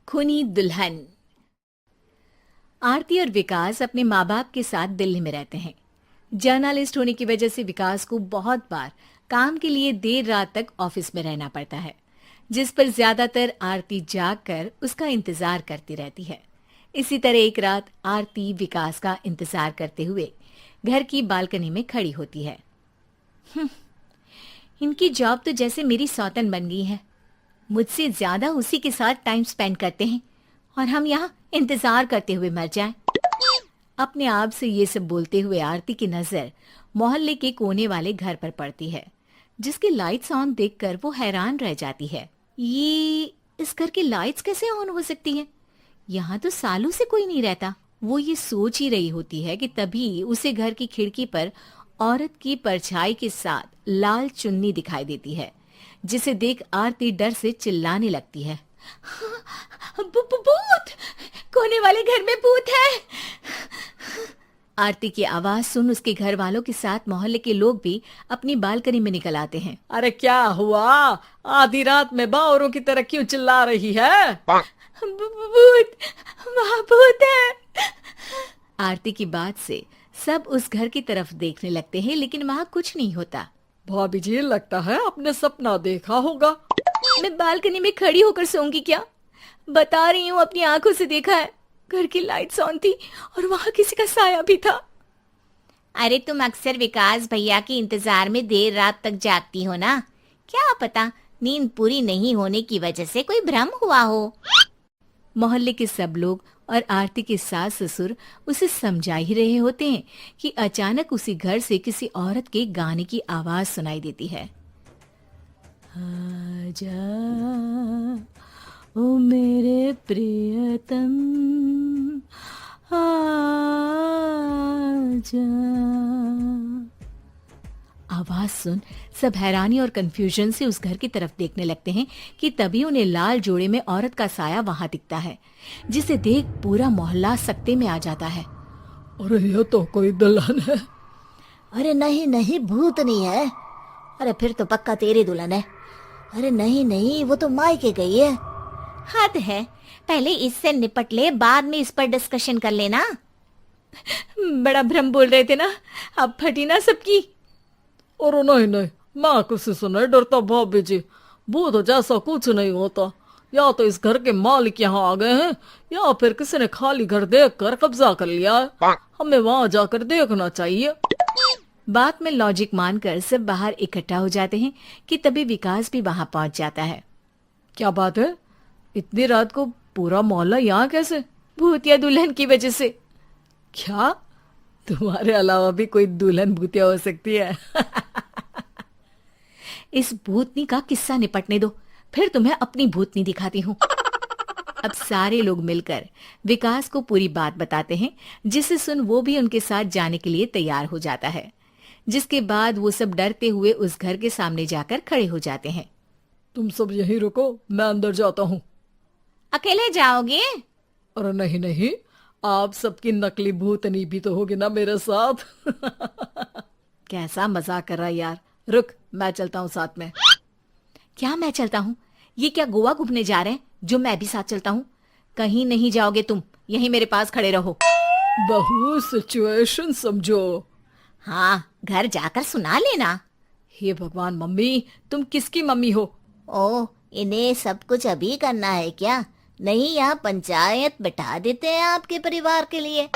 खूनी दुल्हन। आरती और विकास अपने माँ बाप के साथ दिल्ली में रहते हैं। जर्नलिस्ट होने की वजह से विकास को बहुत बार काम के लिए देर रात तक ऑफिस में रहना पड़ता है, जिस पर ज्यादातर आरती जाग कर उसका इंतजार करती रहती है। इसी तरह एक रात आरती विकास का इंतजार करते हुए घर की बालकनी में खड़ी होती है। इनकी जॉब तो जैसे मेरी सौतन बन गई है। मुझसे ज्यादा उसी के साथ टाइम स्पेंड करते हैं और हम यहाँ इंतजार करते हुए मर जाएं। अपने आप से ये सब बोलते हुए आरती की नजर मोहल्ले के कोने वाले घर पर पड़ती है, जिसकी लाइट्स ऑन देखकर वो हैरान रह जाती है। ये इस घर की लाइट्स कैसे ऑन हो सकती हैं? यहाँ तो सालों से कोई नहीं रहता। वो ये सोच ही रही होती है कि तभी उसे घर की खिड़की पर औरत की परछाई के साथ लाल चुन्नी दिखाई देती है, जिसे देख आरती डर से चिल्लाने लगती है। भूत! कोने वाले घर में भूत है! आरती की आवाज सुन उसके घर वालों के साथ मोहल्ले के लोग भी अपनी बालकनी में निकल आते हैं। अरे क्या हुआ? आधी रात में बावरों की तरह क्यों चिल्ला रही है? भूत! वहाँ भूत है! आरती की बात से सब उस घर की तरफ देखने लगते हैं, लेकिन वहाँ कुछ नहीं होता। भाभी जी, लगता है आपने सपना देखा होगा। मैं बालकनी में खड़ी होकर सोऊंगी क्या? बता रही हूँ, अपनी आंखों से देखा है। घर की लाइट्स ऑन थी और वहाँ किसी का साया भी था। अरे तुम अक्सर विकास भैया के इंतजार में देर रात तक जागती हो ना, क्या पता नींद पूरी नहीं होने की वजह से कोई भ्रम हुआ हो। मोहल्ले के सब लोग और आरती के सास ससुर उसे समझा ही रहे होते हैं कि अचानक उसी घर से किसी औरत के गाने की आवाज सुनाई देती है। आजा ओ मेरे प्रियतम आजा। आवाज सुन सब हैरानी और कंफ्यूजन से उस घर की तरफ देखने लगते हैं कि तभी उन्हें लाल जोड़े में औरत का साया वहां दिखता है, जिसे देख पूरा मोहल्ला सकते में आ जाता है। अरे ये तो कोई दुल्हन है। अरे नहीं नहीं, भूत नहीं है। अरे फिर तो पक्का तेरी दुल्हन है। अरे नहीं नहीं, वो तो मायके गई है। हद है, पहले इससे निपट ले, बाद में इस पर डिस्कशन कर लेना। बड़ा भ्रम बोल रहे थे ना, अब फटी ना सबकी। और नहीं नहीं, मैं किसी से नहीं डरता भाभी जी। भूत जैसा कुछ नहीं होता। या तो इस घर के मालिक यहाँ आ गए हैं, या फिर किसी ने खाली घर देख कर कब्जा कर लिया है। हमें वहाँ जाकर देखना चाहिए। बात में लॉजिक मानकर सब बाहर इकट्ठा हो जाते हैं कि तभी विकास भी वहां पहुंच जाता है। क्या बात है? इतनी रात को पूरा मोहल्ला यहाँ कैसे? भूतिया दुल्हन की वजह से। क्या तुम्हारे अलावा भी कोई दुल्हन भूतिया हो सकती है? इस भूतनी का किस्सा निपटने दो, फिर तुम्हें अपनी भूतनी दिखाती हूँ। अब सारे लोग मिलकर विकास को पूरी बात बताते हैं, जिसे सुन वो भी उनके साथ जाने के लिए तैयार हो जाता है। जिसके बाद वो सब डरते हुए उस घर के सामने जाकर खड़े हो जाते हैं। तुम सब यहीं रुको, मैं अंदर जाता हूँ। अकेले जाओगे? अरे नहीं नहीं, आप सबकी नकली भूतनी भी तो होगी ना मेरे साथ। कैसा मजाक कर रहा है यार। रुक, मैं चलता हूँ साथ में। क्या मैं चलता हूँ? ये क्या गोवा घूमने जा रहे हैं जो मैं भी साथ चलता हूँ? कहीं नहीं जाओगे तुम, यहीं मेरे पास खड़े रहो। बहू, सिचुएशन समझो। हाँ, घर जाकर सुना लेना। हे भगवान, मम्मी तुम किसकी मम्मी हो? ओ, इन्हें सब कुछ अभी करना है क्या? नहीं, यहाँ पंचायत बिठा देते हैं आपके परिवार के लिए।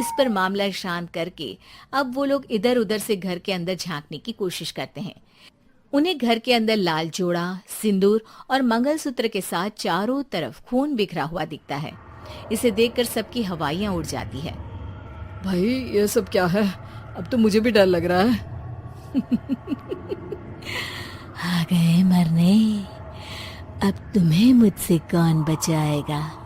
इस पर मामला शांत करके अब वो लोग इधर उधर से घर के अंदर झांकने की कोशिश करते हैं। उन्हें घर के अंदर लाल जोड़ा, सिंदूर और मंगलसूत्र के साथ चारों तरफ खून बिखरा हुआ दिखता है। इसे देखकर सबकी हवाइयां उड़ जाती है। भाई ये सब क्या है? अब तो मुझे भी डर लग रहा है। आ गए मरने, अब तुम्हें मुझसे कौन बचाएगा?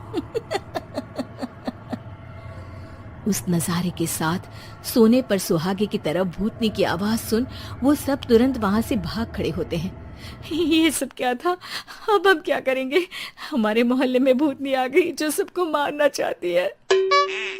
उस नजारे के साथ सोने पर सुहागे की तरफ भूतनी की आवाज सुन वो सब तुरंत वहां से भाग खड़े होते हैं। ये सब क्या था? अब हम क्या करेंगे? हमारे मोहल्ले में भूतनी आ गई जो सबको मारना चाहती है।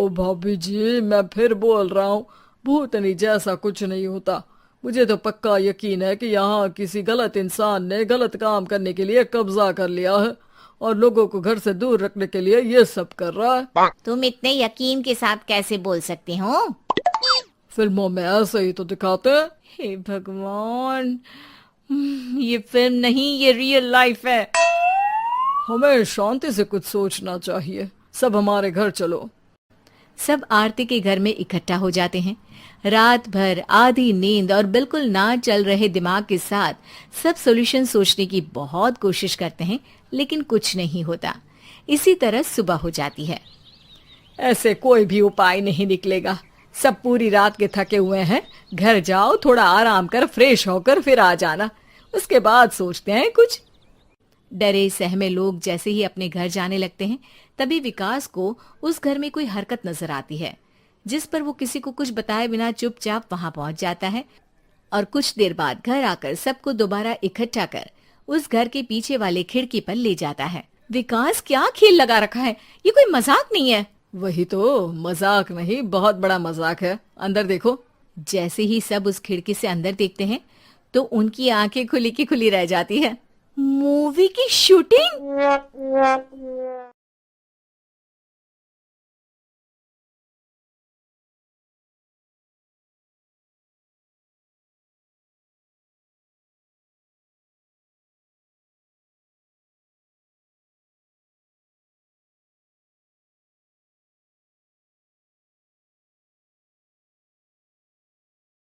ओ भाभी जी, मैं फिर बोल रहा हूँ, भूतनी जैसा कुछ नहीं होता। मुझे तो पक्का यकीन है कि यहाँ किसी गलत इंसान ने गलत काम करने के लिए कब्जा कर लिया है और लोगों को घर से दूर रखने के लिए ये सब कर रहा है। तुम इतने यकीन के साथ कैसे बोल सकते हो? फिल्मों में ऐसे ही तो दिखाते हैं। हे भगवान, ये फिल्म नहीं, ये रियल लाइफ है। हमें शांति से कुछ सोचना चाहिए। सब हमारे घर चलो। सब आरती के घर में इकट्ठा हो जाते हैं। रात भर आधी नींद और बिल्कुल ना चल रहे दिमाग के साथ सब सॉल्यूशन सोचने की बहुत कोशिश करते हैं, लेकिन कुछ नहीं होता। इसी तरह सुबह हो जाती है। ऐसे कोई भी उपाय नहीं निकलेगा। सब पूरी रात के थके हुए हैं। घर जाओ, थोड़ा आराम कर, फ्रेश होकर फिर आ जाना, उसके बाद सोचते हैं कुछ। डरे सहमे लोग जैसे ही अपने घर जाने लगते हैं, तभी विकास को उस घर में कोई हरकत नजर आती है, जिस पर वो किसी को कुछ बताए बिना चुपचाप वहां पहुंच जाता है और कुछ देर बाद घर आकर सबको दोबारा इकट्ठा कर उस घर के पीछे वाले खिड़की पर ले जाता है। विकास, क्या खेल लगा रखा है? ये कोई मजाक नहीं है। वही तो, मजाक नहीं, बहुत बड़ा मजाक है। अंदर देखो। जैसे ही सब उस खिड़की से अंदर देखते हैं तो उनकी आंखें खुली की खुली रह जाती है। मूवी की शूटिंग!